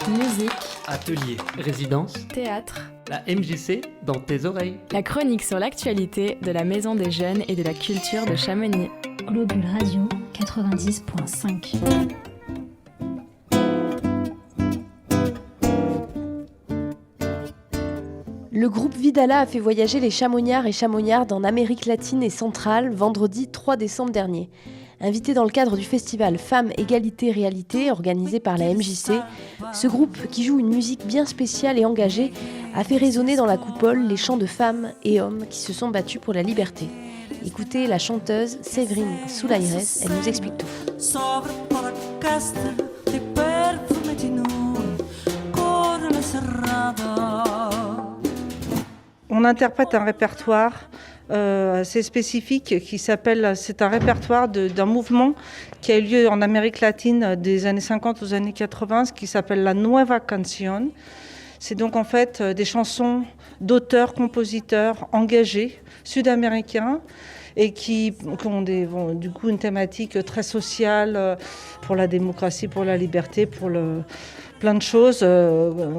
Musique, Atelier, résidence, théâtre, la MJC dans tes oreilles. la chronique sur l'actualité de la Maison des Jeunes et de la Culture de Chamonix. Globule Radio 90.5. Le groupe Vidala a fait voyager les chamonniards et chamonniardes en Amérique latine et centrale vendredi 3 décembre dernier. Invité dans le cadre du festival Femmes, Égalité, Réalité, organisé par la MJC, ce groupe, qui joue une musique bien spéciale et engagée, a fait résonner dans la coupole les chants de femmes et hommes qui se sont battus pour la liberté. Écoutez la chanteuse Séverine Soulaires, elle nous explique tout. On interprète un répertoire assez spécifique c'est un répertoire d'un mouvement qui a eu lieu en Amérique latine des années 50 aux années 80, qui s'appelle la Nueva Canción. C'est donc en fait des chansons d'auteurs, compositeurs engagés, sud-américains, et qui ont du coup une thématique très sociale pour la démocratie, pour la liberté, pour plein de choses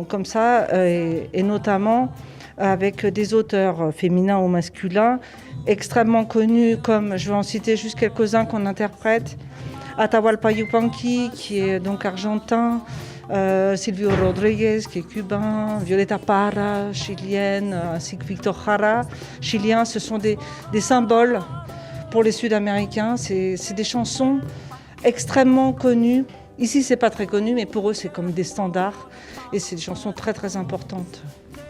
comme ça, et notamment avec des auteurs féminins ou masculins extrêmement connus, comme je vais en citer juste quelques-uns qu'on interprète. Atahualpa Yupanqui, qui est donc argentin, Silvio Rodríguez, qui est cubain, Violeta Parra, chilienne, ainsi que Victor Jara, chilien. Ce sont des symboles pour les Sud-Américains. C'est des chansons extrêmement connues. Ici, c'est pas très connu, mais pour eux, c'est comme des standards. Et c'est des chansons très, très importantes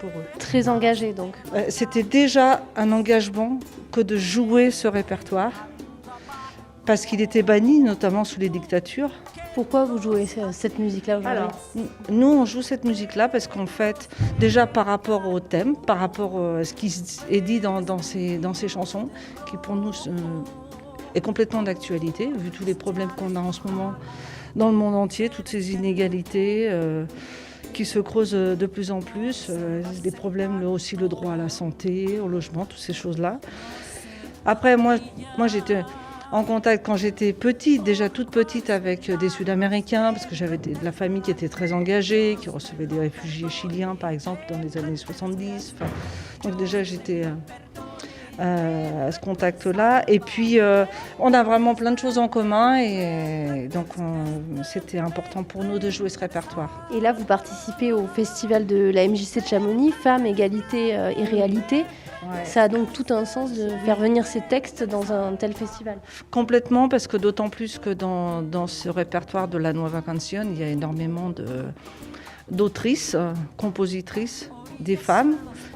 pour eux. Très engagée donc. C'était déjà un engagement que de jouer ce répertoire, parce qu'il était banni, notamment sous les dictatures. Pourquoi vous jouez cette musique-là aujourd'hui ? Alors, nous, on joue cette musique-là parce qu'en fait, déjà par rapport au thème, par rapport à ce qui est dit dans ces chansons, qui pour nous est complètement d'actualité, vu tous les problèmes qu'on a en ce moment dans le monde entier, toutes ces inégalités qui se creusent de plus en plus, des problèmes aussi, le droit à la santé, au logement, toutes ces choses-là. Après, moi j'étais en contact quand j'étais petite, déjà toute petite, avec des Sud-Américains, parce que j'avais de la famille qui était très engagée, qui recevait des réfugiés chiliens, par exemple, dans les années 70. Donc déjà, j'étais à ce contact-là. Et puis, on a vraiment plein de choses en commun, et donc c'était important pour nous de jouer ce répertoire. Et là, vous participez au festival de la MJC de Chamonix, Femmes, Égalité et Réalité. Ouais. Ça a donc tout un sens de faire venir ces textes dans un tel festival. Complètement, parce que d'autant plus que dans ce répertoire de la Nueva Canción, il y a énormément d'autrices, compositrices, des femmes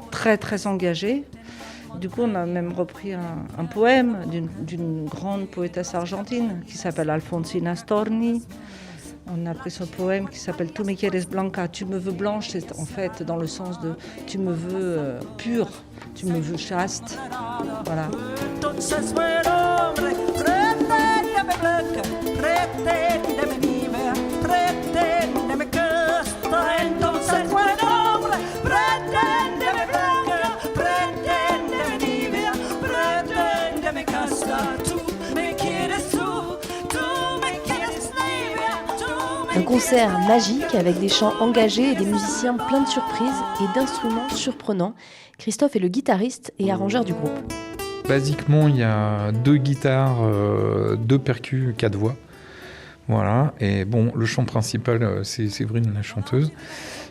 très très engagées. Du coup, on a même repris un poème d'une grande poétesse argentine qui s'appelle Alfonsina Storni. On a pris ce poème qui s'appelle Tu me quieres blanca, tu me veux blanche, c'est en fait dans le sens de tu me veux pure, tu me veux chaste. Voilà. Un concert magique avec des chants engagés et des musiciens pleins de surprises et d'instruments surprenants. Christophe est le guitariste et arrangeur du groupe. Basiquement, il y a 2 guitares, 2 percus, 4 voix. Voilà. Et bon, le chant principal, c'est Séverine, la chanteuse.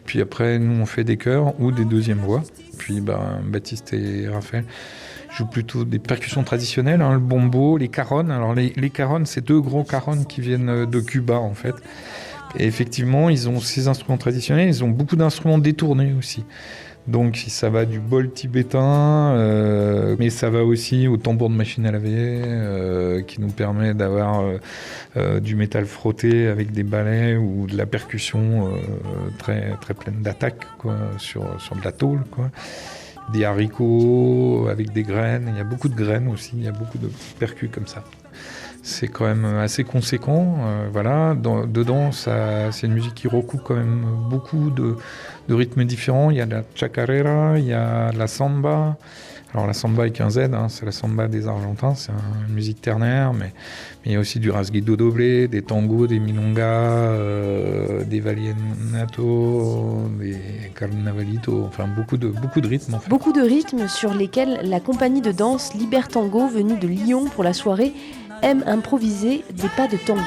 Puis après, nous, on fait des chœurs ou des deuxièmes voix. Puis Baptiste et Raphaël jouent plutôt des percussions traditionnelles, le bombo, les caronnes. Alors les caronnes, c'est 2 gros caronnes qui viennent de Cuba, en fait. Et effectivement, ils ont ces instruments traditionnels, ils ont beaucoup d'instruments détournés aussi. Donc ça va du bol tibétain, mais ça va aussi au tambour de machine à laver, qui nous permet d'avoir du métal frotté avec des balais ou de la percussion très, très pleine d'attaque, quoi, sur de la tôle, quoi. Des haricots avec des graines, il y a beaucoup de graines aussi, il y a beaucoup de percus comme ça. C'est quand même assez conséquent, voilà. Dedans, c'est une musique qui recoupe quand même beaucoup de rythmes différents. Il y a la chacarera, il y a la samba. Alors la samba avec un Z, c'est la samba des Argentins, c'est une musique ternaire, mais il y a aussi du rasguido doblé, des tangos, des milongas, des vallenato, des carnavalito, enfin beaucoup de rythmes en fait. Beaucoup de rythmes sur lesquels la compagnie de danse Libertango, venue de Lyon pour la soirée, aime improviser des pas de tango.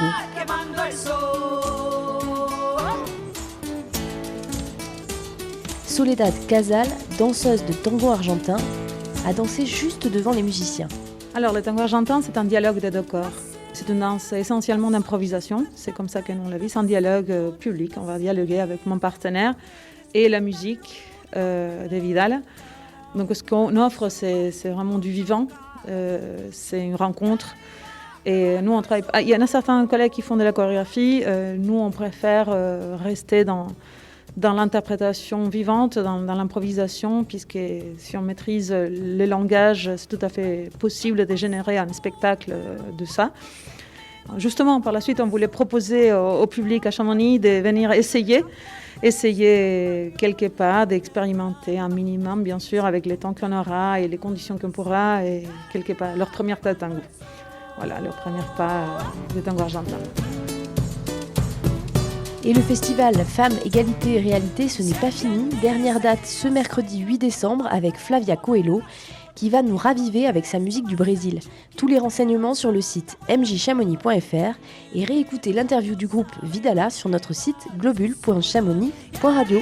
Soledad Casal, danseuse de tango argentin, a dansé juste devant les musiciens. Alors, le tango argentin, c'est un dialogue des deux corps. C'est une danse essentiellement d'improvisation. C'est comme ça que nous l'avons vu. C'est un dialogue public. On va dialoguer avec mon partenaire et la musique de Vidal. Donc, ce qu'on offre, c'est vraiment du vivant. C'est une rencontre. Et nous, on travaille. Il y en a certains collègues qui font de la chorégraphie. Nous, on préfère rester dans l'interprétation vivante, dans l'improvisation, puisque si on maîtrise le langage, c'est tout à fait possible de générer un spectacle de ça. Justement, par la suite, on voulait proposer au public à Chamonix de venir essayer quelque part, d'expérimenter un minimum, bien sûr, avec les temps qu'on aura et les conditions qu'on pourra, et quelque part, leur première pas de tango. Voilà, leur premier pas de tango argentin. Et le festival Femmes, Égalité et Réalité, ce n'est pas fini. Dernière date ce mercredi 8 décembre avec Flavia Coelho, qui va nous raviver avec sa musique du Brésil. Tous les renseignements sur le site mjchamonix.fr et réécoutez l'interview du groupe Vidala sur notre site globule.chamonix.radio.